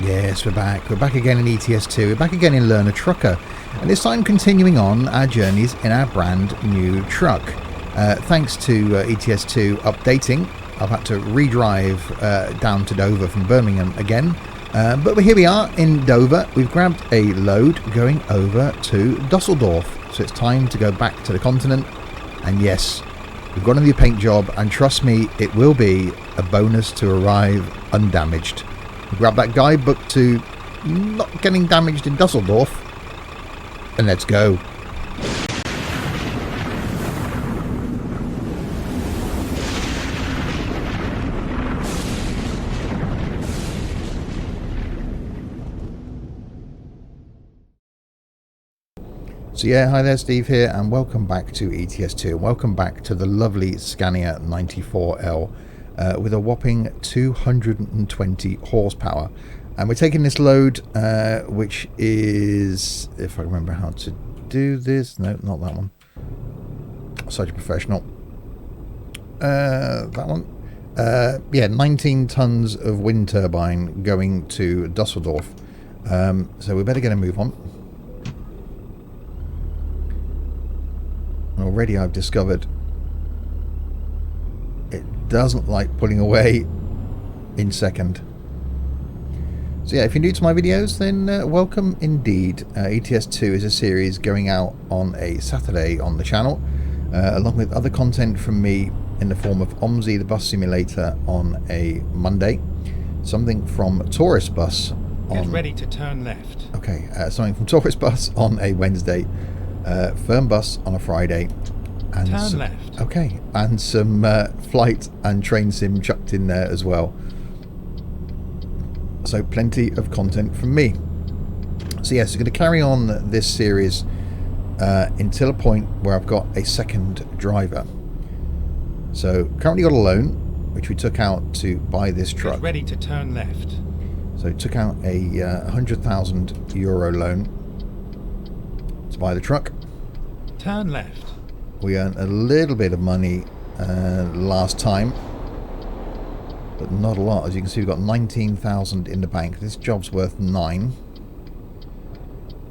Yes, we're back. We're back again in ETS2. We're back again in Learner Trucker. And this time continuing on our journeys in our brand new truck. Thanks to ETS2 updating, I've had to redrive down to Dover from Birmingham again. But here we are in Dover. We've grabbed a load going over to Dusseldorf. So it's time to go back to the continent. And yes, we've got a new paint job. And trust me, it will be a bonus to arrive undamaged. Grab that guidebook to not getting damaged in Dusseldorf, and let's go. So yeah, hi there, Steve here, and welcome back to ETS2. Welcome back to the lovely Scania 94L. With a whopping 220 horsepower, and we're taking this load which is, if I remember how to do this, no, not that one, such a professional, that one, yeah, 19 tons of wind turbine going to Dusseldorf, so we better get a move on. Already I've discovered it doesn't like pulling away in second. So yeah, if you're new to my videos, then welcome indeed. ETS2 is a series going out on a Saturday on the channel, along with other content from me in the form of OMSI, the bus simulator, on a Monday, something from Tourist Bus on... Get ready to turn left. Okay, something from Tourist Bus on a Wednesday, Firm Bus on a Friday, and turn left. Okay, and some flight and train sim chucked in there as well. So plenty of content from me. So yes, we're going to carry on this series until a point where I've got a second driver. So currently got a loan, which we took out to buy this truck. Get ready to turn left. So took out a €100,000 loan to buy the truck. Turn left. We earned a little bit of money last time, but not a lot. As you can see, we've got 19,000 in the bank. This job's worth 9.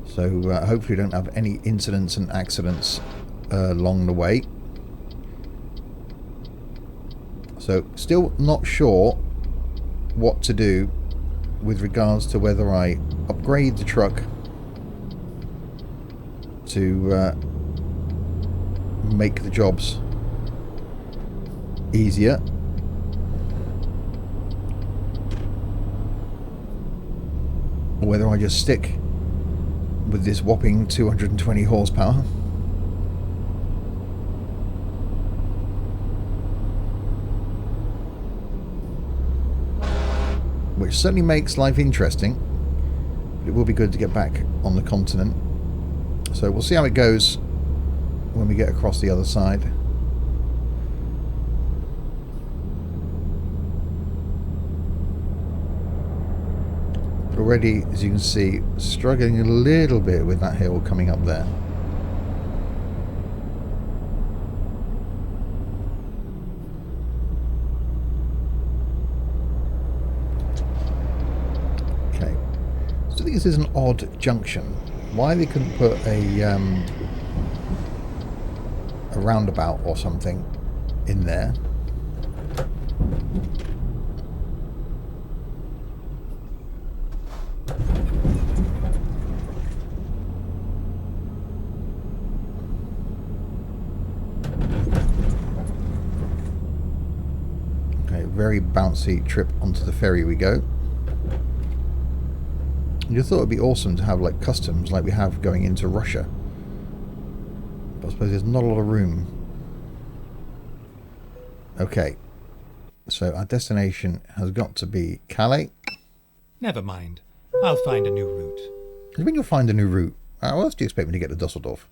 So hopefully we don't have any incidents and accidents along the way. So still not sure what to do with regards to whether I upgrade the truck to make the jobs easier, or whether I just stick with this whopping 220 horsepower. Which certainly makes life interesting, but it will be good to get back on the continent. So we'll see how it goes when we get across the other side. But already, as you can see, struggling a little bit with that hill coming up there. Okay, so I think this is an odd junction. Why they couldn't put a roundabout or something in there. Okay, very bouncy trip onto the ferry we go. You thought it'd be awesome to have like customs like we have going into Russia. I suppose there's not a lot of room. Okay, so our destination has got to be Calais. Never mind. I'll find a new route. What do you mean you'll find a new route? How else do you expect me to get to Dusseldorf?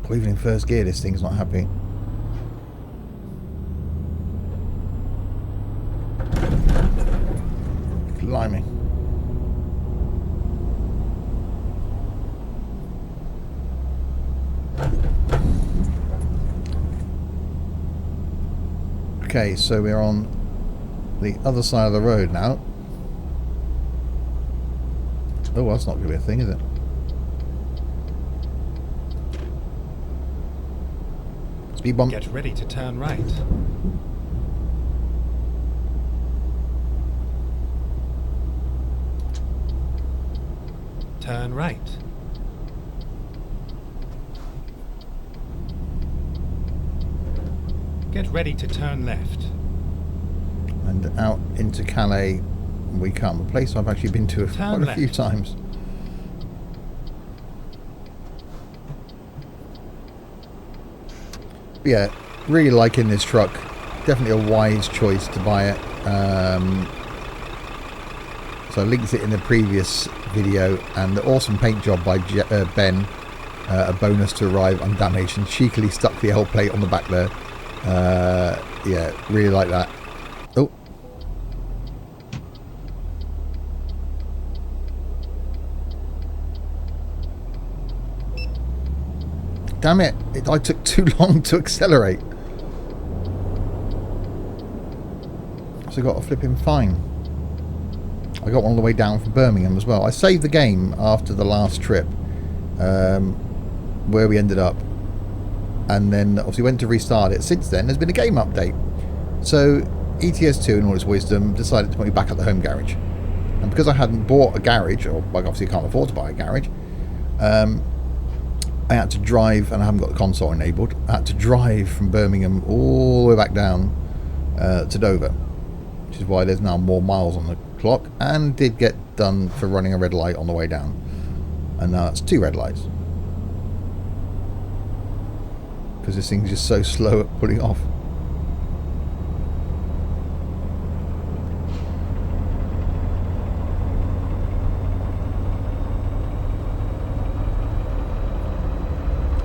Or even in first gear, this thing's not happy. Blimey. Okay, so we're on the other side of the road now. Oh, well, that's not going to be a thing, is it? Speed bump. Get ready to turn right. Turn right. Get ready to turn left. And out into Calais we come. A place I've actually been to quite a few times. But yeah, really liking this truck. Definitely a wise choice to buy it. So I linked it in the previous video, and the awesome paint job by Ben. A bonus to arrive undamaged, and cheekily stuck the L plate on the back there. Yeah, really like that. Oh. Damn it, I took too long to accelerate. So I got a flipping fine. I got one on the way down from Birmingham as well. I saved the game after the last trip, where we ended up. And then obviously went to restart it. Since then, there's been a game update. So ETS2, in all its wisdom, decided to put me back at the home garage. And because I hadn't bought a garage, or like, obviously can't afford to buy a garage, I had to drive, and I haven't got the console enabled, I had to drive from Birmingham all the way back down to Dover, which is why there's now more miles on the clock, and did get done for running a red light on the way down. And now it's 2 red lights. Because this thing's just so slow at pulling off.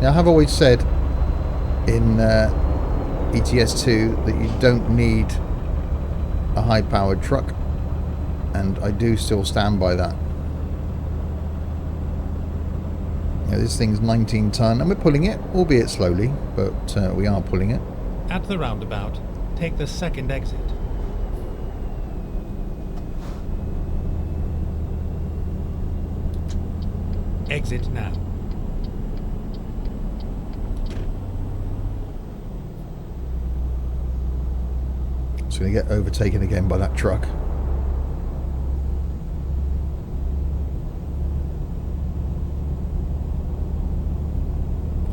Now, I have always said in ETS2 that you don't need a high-powered truck, and I do still stand by that. Yeah, this thing's 19 ton, and we're pulling it, albeit slowly, but we are pulling it. At the roundabout, take the second exit. Exit now. It's going to get overtaken again by that truck.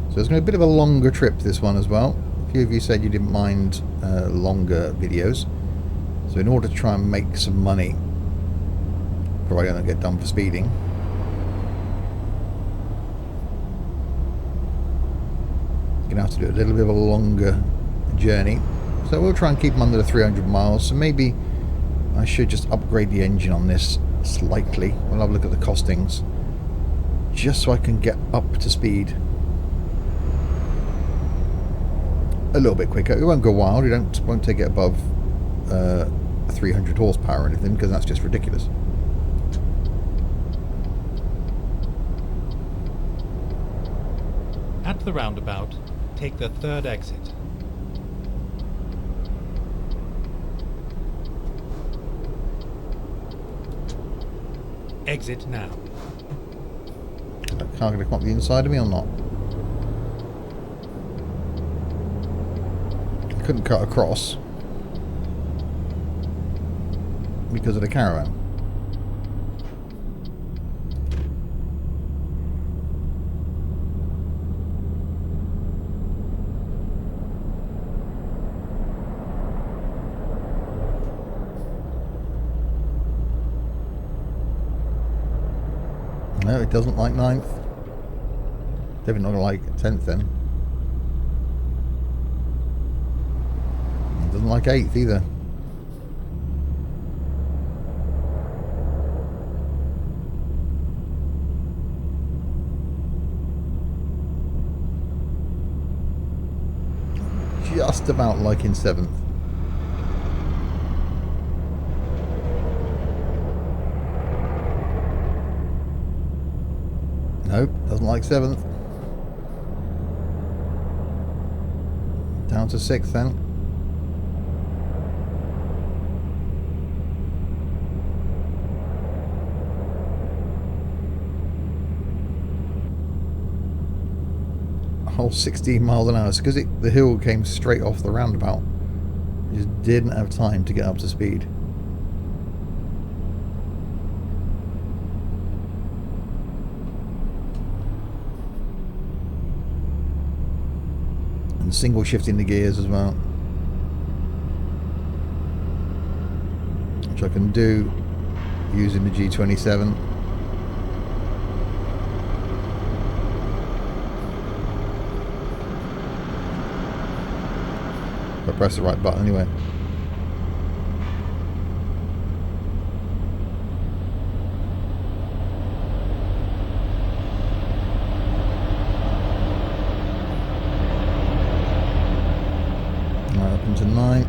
So it's going to be a bit of a longer trip, this one as well. A few of you said you didn't mind longer videos. So in order to try and make some money, provided I don't get done for speeding, you're going to have to do a little bit of a longer journey. So we'll try and keep them under the 300 miles. So maybe I should just upgrade the engine on this slightly. We'll have a look at the costings, just so I can get up to speed a little bit quicker. It won't go wild. It won't take it above 300 horsepower or anything, because that's just ridiculous. At the roundabout, take the third exit. Exit now. That car going to come up the inside of me or not? I couldn't cut across because of the caravan. No, it doesn't like 9th. Definitely not going to like 10th then. It doesn't like 8th either. Just about liking 7th. Nope, doesn't like 7th. Down to 6th then. whole 16 miles an hour. It's because the hill came straight off the roundabout. I just didn't have time to get up to speed. And single shifting the gears as well, which I can do using the G27. I press the right button anyway. Right, up into 9th.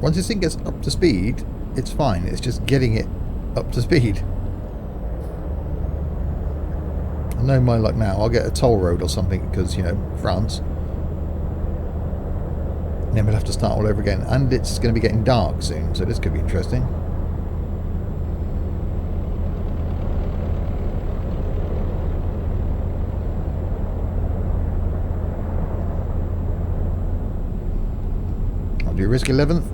Once this thing gets up to speed, it's fine. It's just getting it up to speed. I know my luck now. I'll get a toll road or something because, you know, France. And then we'll have to start all over again. And it's going to be getting dark soon, so this could be interesting. I'll do risk 11th.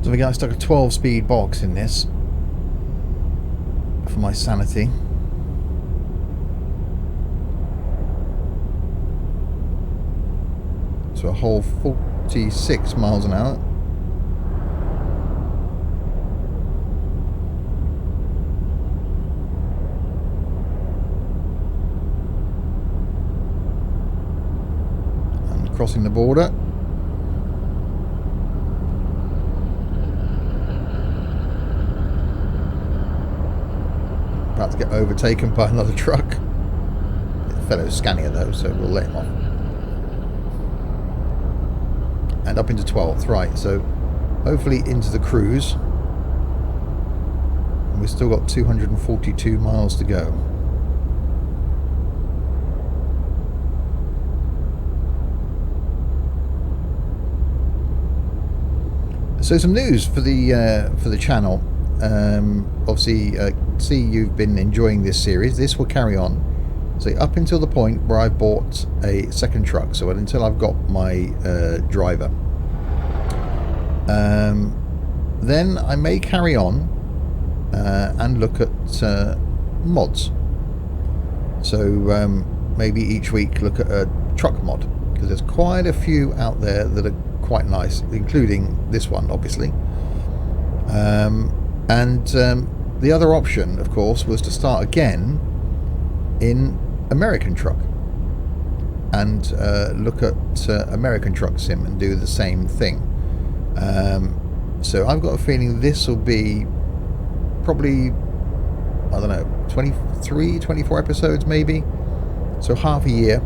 So we got stuck a 12-speed box in this. For my sanity. So a whole 46 miles an hour. And crossing the border. About to get overtaken by another truck. A fellow Scania though, so we'll let him off. And up into 12th, right, so hopefully into the cruise. And we've still got 242 miles to go. So some news for the channel. Obviously, see you've been enjoying this series. This will carry on, so up until the point where I bought a second truck, so until I've got my driver. Then I may carry on and look at mods. So maybe each week look at a truck mod, because there's quite a few out there that are quite nice, including this one obviously. And the other option, of course, was to start again in American Truck and look at American Truck Sim and do the same thing. So I've got a feeling this will be probably, I don't know, 23, 24 episodes maybe. So half a year.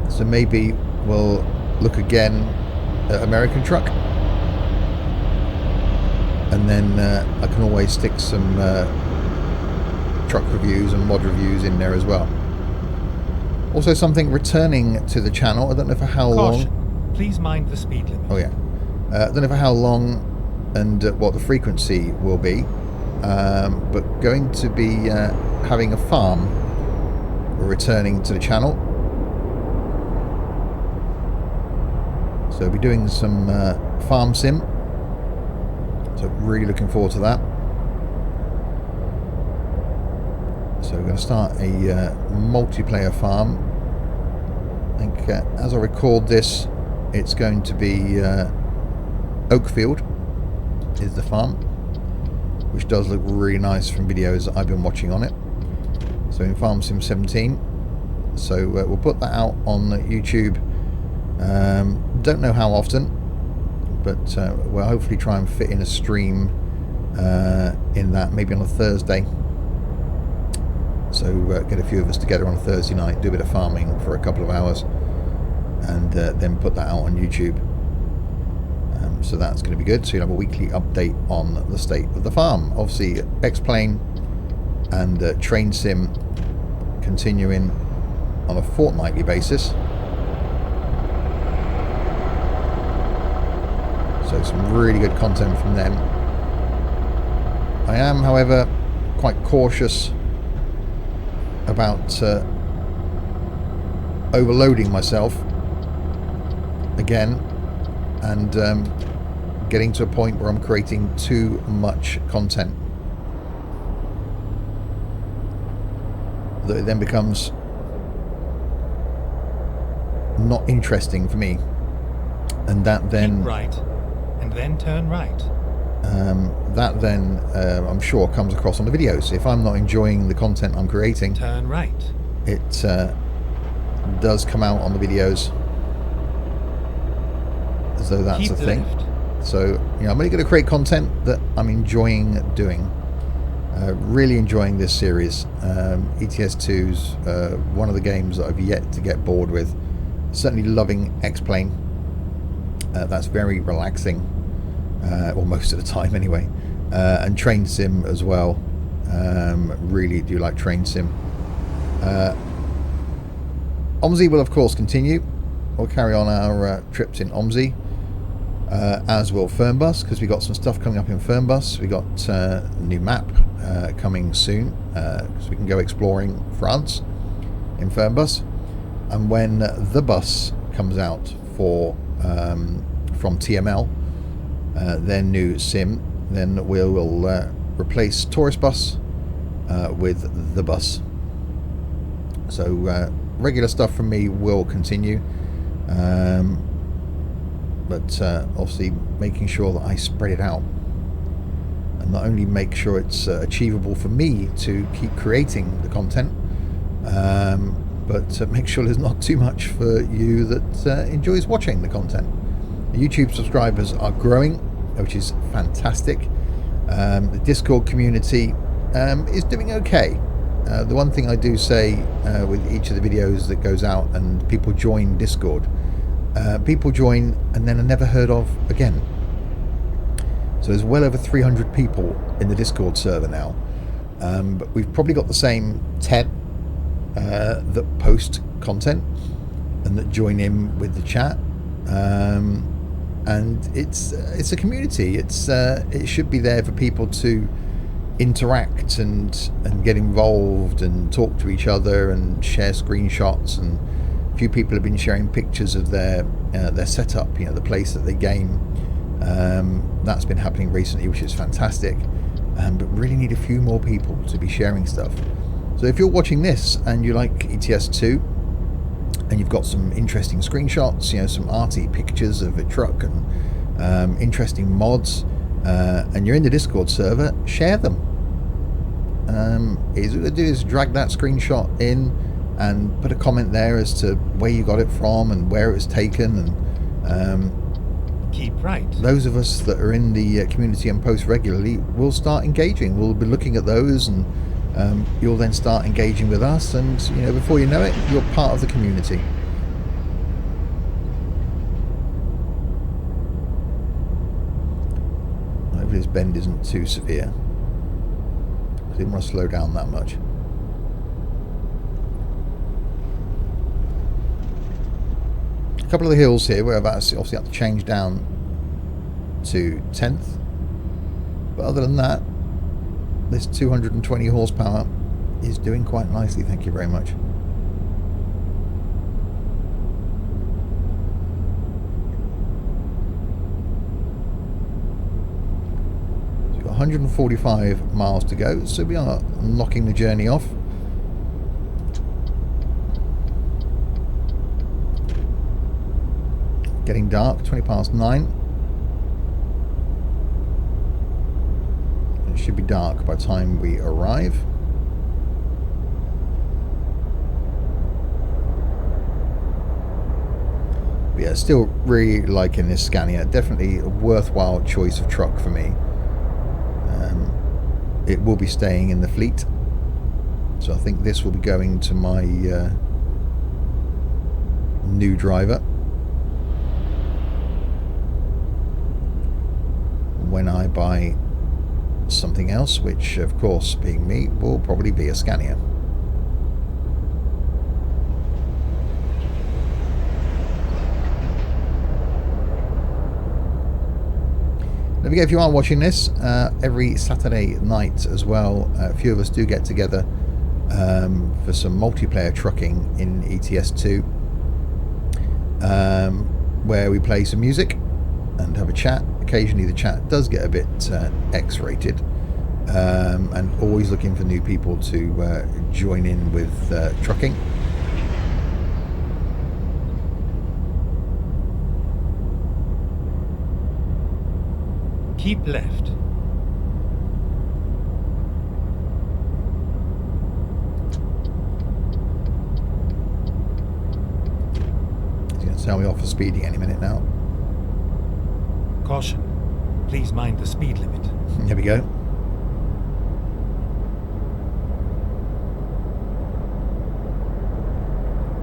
So maybe we'll look again at American Truck. And then I can always stick some truck reviews and mod reviews in there as well. Also something returning to the channel. I don't know for how long. Please mind the speed limit. Oh yeah. I don't know for how long and what the frequency will be. But going to be having a farm returning to the channel. So we'll be doing some farm sim. So really looking forward to that. So we're going to start a multiplayer farm. I think as I record this, it's going to be Oakfield is the farm, which does look really nice from videos that I've been watching on it. So in Farm Sim 17. So we'll put that out on YouTube. Don't know how often, but we'll hopefully try and fit in a stream in that, maybe on a Thursday. So get a few of us together on a Thursday night, do a bit of farming for a couple of hours, and then put that out on YouTube. So that's going to be good. So you'll have a weekly update on the state of the farm. Obviously, X-Plane and Train Sim continuing on a fortnightly basis. So some really good content from them. I am, however, quite cautious about overloading myself again and getting to a point where I'm creating too much content, that it then becomes not interesting for me, and that then keep right and then turn right. That then I'm sure comes across on the videos. If I'm not enjoying the content I'm creating, turn right. It does come out on the videos as though that's keep a thing. left. So, you know, I'm only going to create content that I'm enjoying doing. Really enjoying this series. ETS2's one of the games that I've yet to get bored with. Certainly loving X-Plane. That's very relaxing, or most of the time anyway. And Train Sim as well. Really do like Train Sim. OMSI will of course continue. We'll carry on our trips in OMSI. As will Fernbus, because we got some stuff coming up in Fernbus. We got a new map coming soon, because we can go exploring France in Fernbus. And when the bus comes out for from TML, their new sim, then we will replace Tourist Bus with the bus. So regular stuff from me will continue. But obviously making sure that I spread it out and not only make sure it's achievable for me to keep creating the content, but make sure there's not too much for you that enjoys watching the content. The YouTube subscribers are growing, which is fantastic. The Discord community is doing okay. The one thing I do say with each of the videos that goes out and people join Discord, people join and then are never heard of again. So there's well over 300 people in the Discord server now, but we've probably got the same 10 that post content and that join in with the chat, and it's a community. It should be there for people to interact and get involved and talk to each other and share screenshots, and a few people have been sharing pictures of their setup, you know, the place that they game. That's been happening recently, which is fantastic, but really need a few more people to be sharing stuff. So if you're watching this and you like ETS2 and you've got some interesting screenshots, you know, some arty pictures of a truck and interesting mods, and you're in the Discord server, share them. All you got to do is drag that screenshot in and put a comment there as to where you got it from and where it was taken, and keep right. Those of us that are in the community and post regularly will start engaging. We'll be looking at those, and you'll then start engaging with us, and you know, before you know it, you're part of the community. Hopefully this bend isn't too severe. I didn't want to slow down that much. A couple of the hills here where I've obviously had to change down to 10th, but other than that, this 220 horsepower is doing quite nicely, thank you very much. So we've got 145 miles to go, so we are knocking the journey off. Getting dark, 20 past 9. It should be dark by the time we arrive. But yeah, still really liking this Scania. Definitely a worthwhile choice of truck for me. It will be staying in the fleet, so I think this will be going to my new driver when I buy something else, which of course, being me, will probably be a Scania. Don't forget, if you are watching this, every Saturday night as well, a few of us do get together for some multiplayer trucking in ETS2, where we play some music and have a chat. Occasionally the chat does get a bit X-rated, and always looking for new people to join in with trucking. Keep left. He's going to tell me off for speeding any minute now. Caution. Please mind the speed limit. There we go.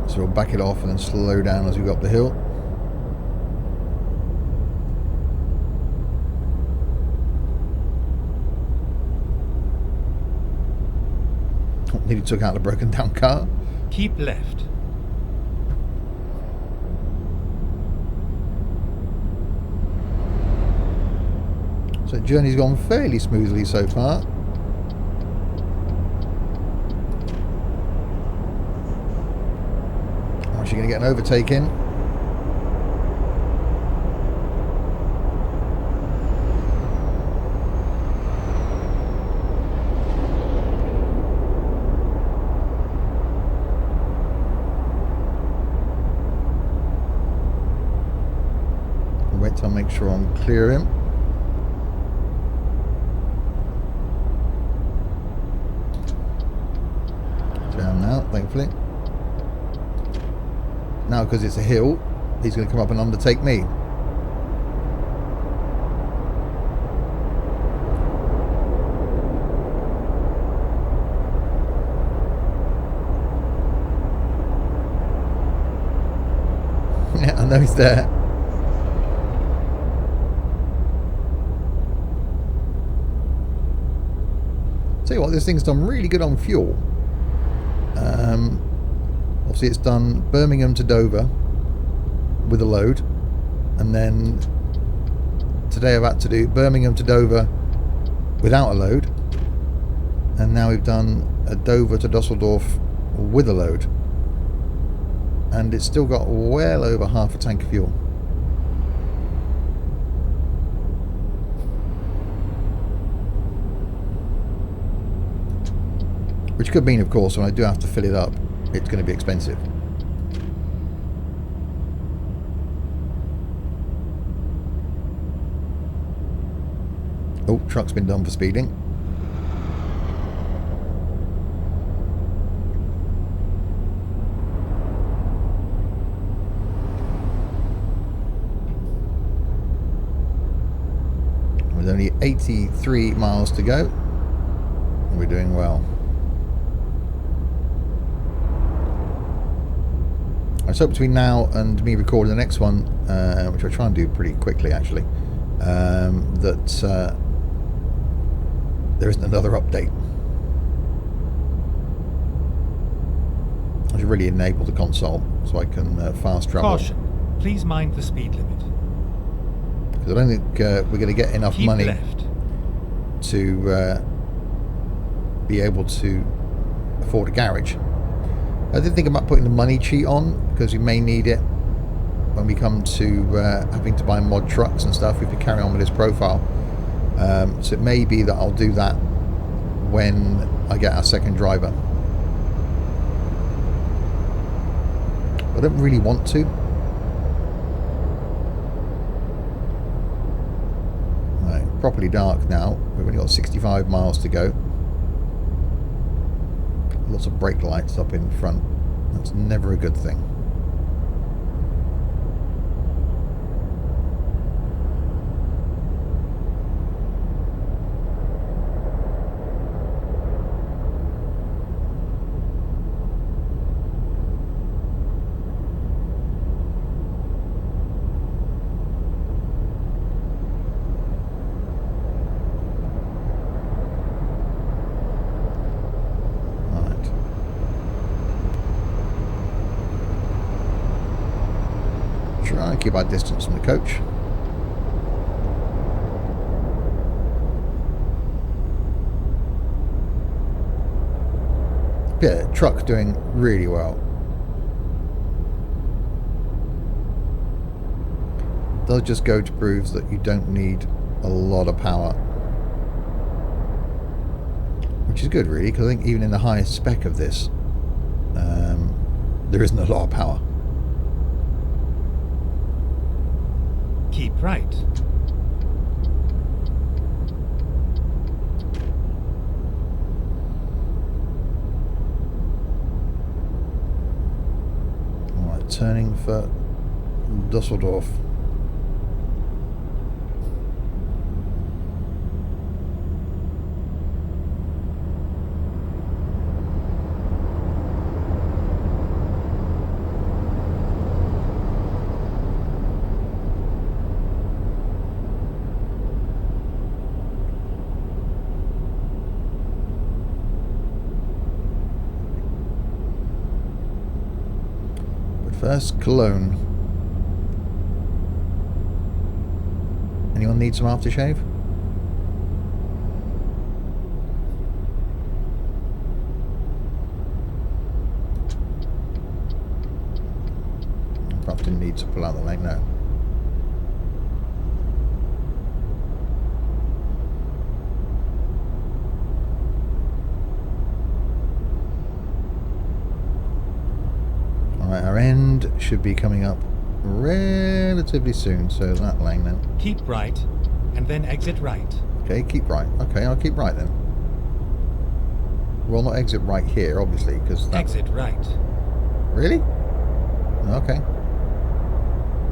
So we'll back it off and then slow down as we go up the hill. Nearly took out the broken down car. Keep left. So the journey's gone fairly smoothly so far. I'm actually going to get an overtake in. Wait till I make sure I'm clear of him. Down now, thankfully. Now, because it's a hill, he's going to come up and undertake me. Yeah, I know he's there. Tell you what, this thing's done really good on fuel. Obviously it's done Birmingham to Dover with a load, and then today I've had to do Birmingham to Dover without a load, and now we've done a Dover to Dusseldorf with a load, and it's still got well over half a tank of fuel. Which could mean, of course, when I do have to fill it up, it's going to be expensive. Oh, truck's been done for speeding. With only 83 miles to go, we're doing well. So between now and me recording the next one, which I'll try and do pretty quickly actually, that there isn't another update. I should really enable the console so I can fast travel. Caution. Please mind the speed limit. Because I don't think we're going to get enough Keep money left. to be able to afford a garage. I did think about putting the money cheat on, because we may need it when we come to having to buy mod trucks and stuff if we carry on with this profile. So it may be that I'll do that when I get our second driver. I don't really want to. Right, properly dark now. We've only got 65 miles to go. Lots of brake lights up in front. That's never a good thing. Try and keep our distance from the coach. Yeah, truck doing really well. Does just go to prove that you don't need a lot of power, which is good really, because I think even in the highest spec of this, there isn't a lot of power. Keep right. Alright, turning for Dusseldorf. First, Cologne. Anyone need some aftershave? Perhaps didn't need to pull out the lane, no. Alright, our end should be coming up relatively soon, so that lane then. Keep right, and then exit right. Okay, keep right. Okay, I'll keep right then. We'll not exit right here, obviously, because that... Exit right. Really? Okay.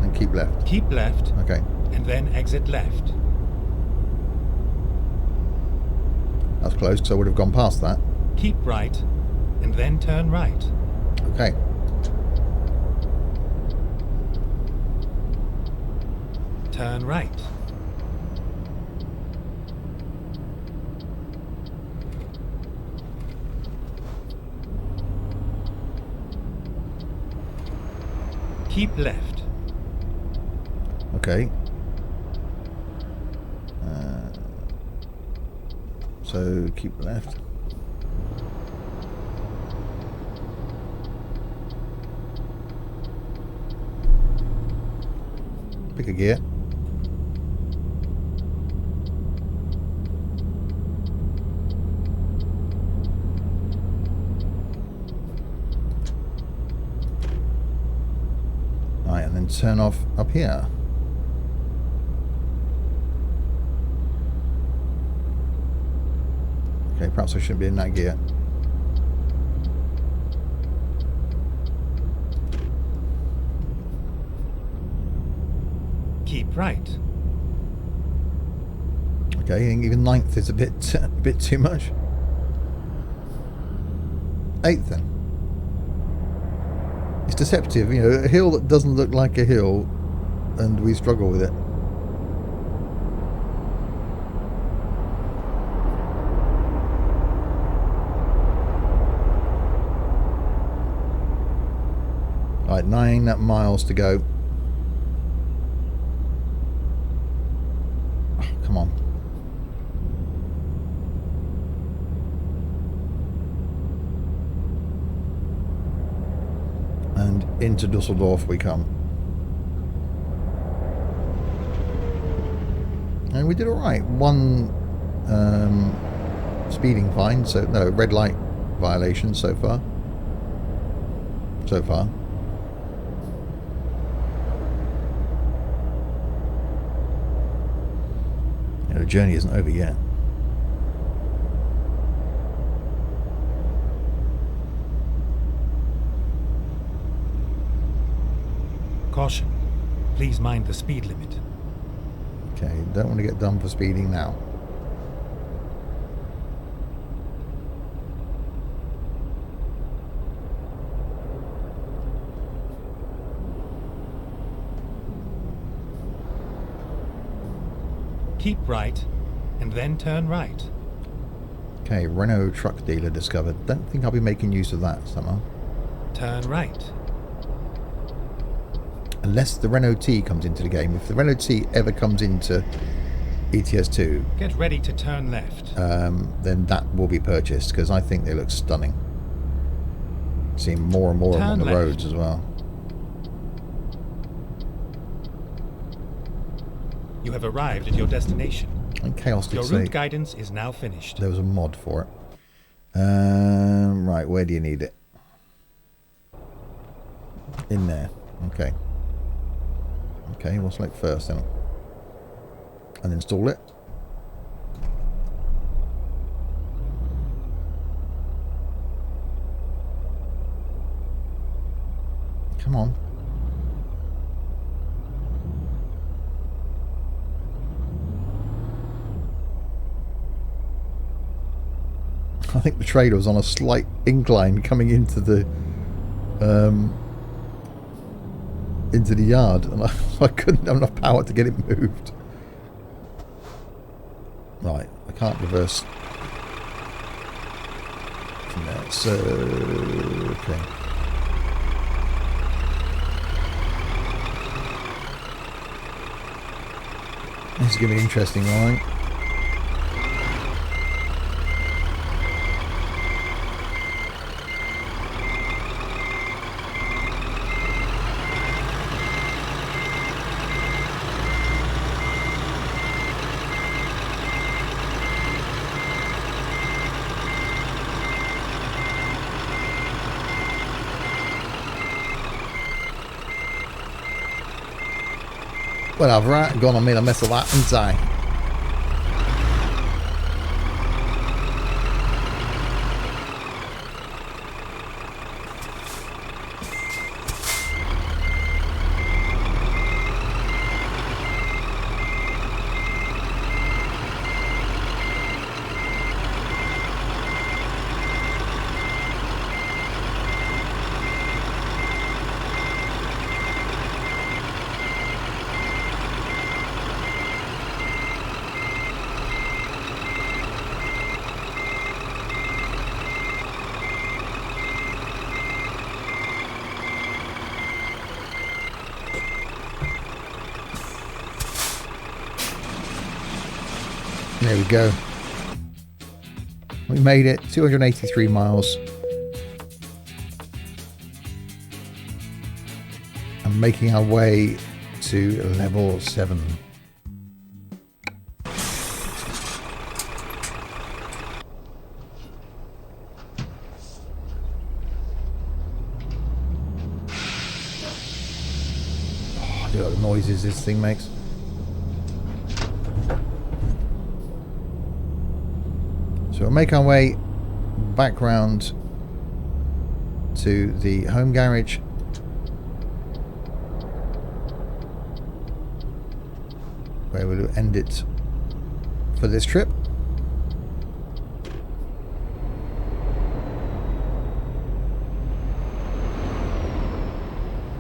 And keep left. Keep left, Okay. and then exit left. That's close, so I would have gone past that. Keep right, and then turn right. Okay. Turn right. Keep left. Okay. So keep left. Pick a gear. Right, and then turn off up here. Okay, perhaps I shouldn't be in that gear. Keep right. Okay, I think even 9th is a bit too much. 8th then. It's deceptive, you know, a hill that doesn't look like a hill, and we struggle with it. Right, 9 miles to go. Oh, come on. And into Dusseldorf we come. And we did alright. One speeding fine, so no, red light violation so far. So far. The journey isn't over yet. Caution. Please mind the speed limit. Okay, don't want to get done for speeding now. Keep right, and then turn right. Okay, Renault truck dealer discovered. Don't think I'll be making use of that somehow. Turn right. Unless the Renault T comes into the game. If the Renault T ever comes into ETS2, Get ready to turn left. then that will be purchased, because I think they look stunning. Seeing more and more of them on the roads as well. You have arrived at your destination. And Chaos did your say route guidance is now finished. there was a mod for it. Right, where do you need it? In there. Okay. Okay, we'll select first then. And install it. Come on. I think the trailer was on a slight incline coming into the yard, and I couldn't have enough power to get it moved. Right, I can't reverse from there, so okay. This is going to be interesting, right? Well, I've gone and made a mess of that, haven't I? There we go. We made it. 283 miles. And making our way to level 7. Oh, look at the noises this thing makes. So we'll make our way back round to the home garage. Where we'll end it for this trip.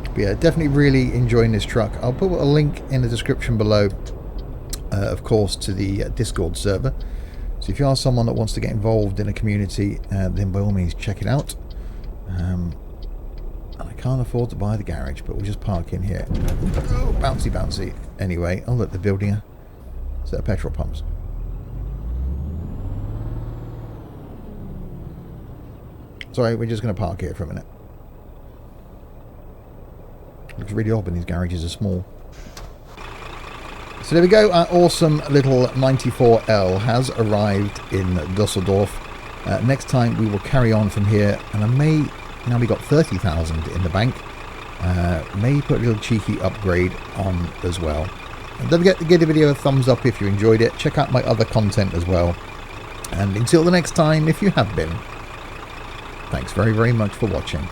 But yeah, definitely really enjoying this truck. I'll put a link in the description below, of course, to the Discord server. So if you are someone that wants to get involved in a community, then by all means check it out. And I can't afford to buy the garage, but we'll just park in here. Oh, bouncy, bouncy. Anyway, oh look, they're building a set of petrol pumps. Sorry, we're just going to park here for a minute. Looks really odd when these garages are small. So there we go, our awesome little 94L has arrived in Dusseldorf. Next time we will carry on from here, and I may, now we got 30,000 in the bank, may put a little cheeky upgrade on as well. And don't forget to give the video a thumbs up if you enjoyed it. Check out my other content as well. And until the next time, if you have been, thanks very, very much for watching.